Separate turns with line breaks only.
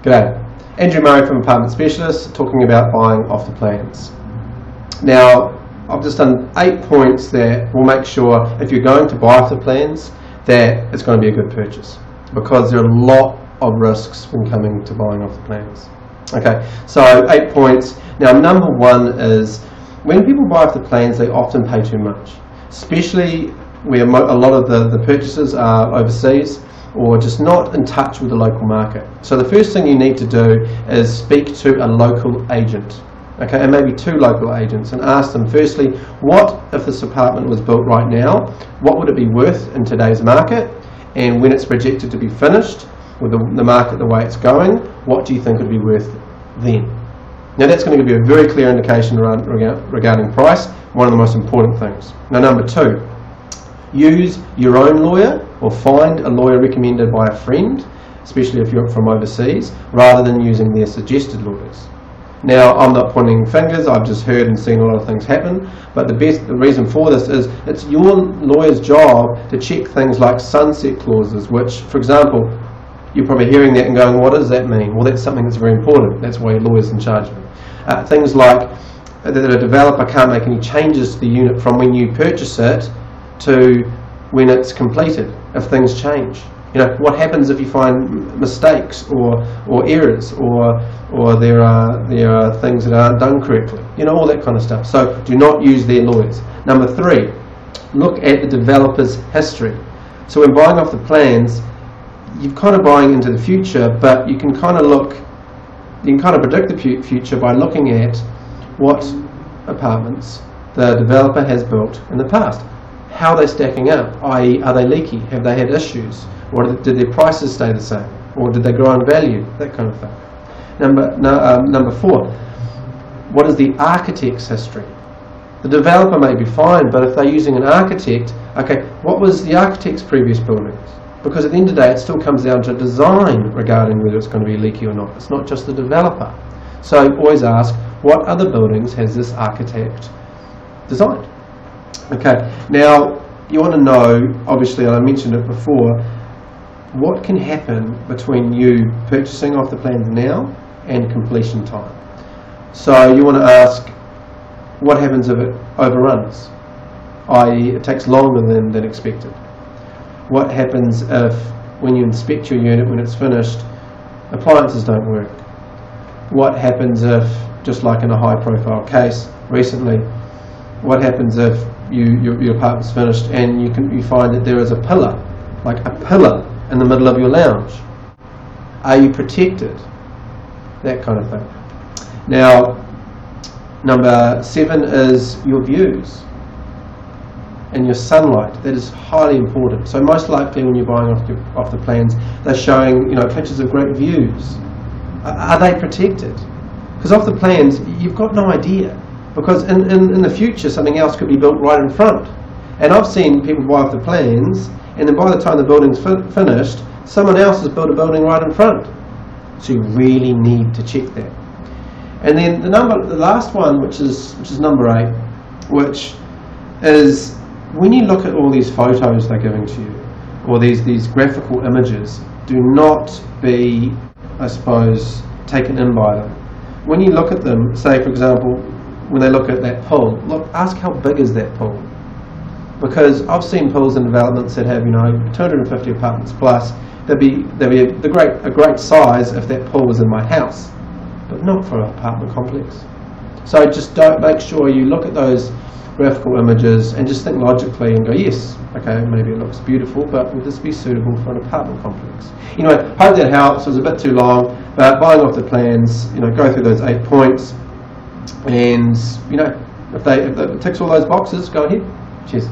G'day, Andrew Murray from Apartment Specialists, talking about buying off the plans. Now, I've just done 8 points that will make sure if you're going to buy off the plans that it's going to be a good purchase, because there are a lot of risks when coming to buying off the plans. Okay, so 8 points. Now, number 1 is when people buy off the plans, they often pay too much, especially where a lot of the purchases are overseas or just not in touch with the local market. So the first thing you need to do is speak to a local agent, okay, and maybe 2 local agents, and ask them firstly, what if this apartment was built right now, what would it be worth in today's market, and when it's projected to be finished with the market the way it's going, what do you think it would be worth then? Now that's going to give you a very clear indication regarding price, one of the most important things. Now number 2, use your own lawyer or find a lawyer recommended by a friend, especially if you're from overseas, rather than using their suggested lawyers. Now, I'm not pointing fingers, I've just heard and seen a lot of things happen, but the reason for this is it's your lawyer's job to check things like sunset clauses, which, for example, you're probably hearing that and going, what does that mean? Well, that's something that's very important. That's why your lawyer's in charge of it. Things like that a developer can't make any changes to the unit from when you purchase it to when it's completed, if things change. You know, what happens if you find mistakes or errors or there are things that aren't done correctly? You know, all that kind of stuff. So do not use their lawyers. Number 3, look at the developer's history. So when buying off the plans, you're kind of buying into the future, but you can kind of predict the future by looking at what apartments the developer has built in the past. How are they stacking up? I.e., are they leaky? Have they had issues? Or did their prices stay the same? Or did they grow in value? That kind of thing. Number 4, what is the architect's history? The developer may be fine, but if they're using an architect, okay, what was the architect's previous buildings? Because at the end of the day, it still comes down to design regarding whether it's going to be leaky or not. It's not just the developer. So always ask, what other buildings has this architect designed? Okay, now you want to know, obviously, and I mentioned it before, what can happen between you purchasing off the plans now and completion time. So you want to ask, what happens if it overruns, i.e. it takes longer than expected? What happens if, when you inspect your unit when it's finished, appliances don't work? What happens if, just like in a high profile case recently, what happens if your apartment's finished and you find that there is a pillar, like a pillar in the middle of your lounge? Are you protected? That kind of thing. Now, number 7 is your views and your sunlight. That is highly important. So most likely when you're buying off the plans, they're showing, you know, pictures of great views. Are they protected? Because off the plans, you've got no idea. Because in the future, something else could be built right in front. And I've seen people buy off the plans, and then by the time the building's finished, someone else has built a building right in front. So you really need to check that. And then the last one, which is number 8, which is when you look at all these photos they're giving to you, or these graphical images, do not be, I suppose, taken in by them. When you look at them, say for example, when they look at that pool, look, ask how big is that pool? Because I've seen pools in developments that have, you know, 250 apartments plus. They'd be a great size if that pool was in my house, but not for an apartment complex. So just don't, make sure you look at those graphical images and just think logically and go, yes, okay, maybe it looks beautiful, but would this be suitable for an apartment complex? You know, hope that helps. It was a bit too long, but buying off the plans, you know, go through those 8 points, and you know, if it ticks all those boxes, go ahead. Cheers.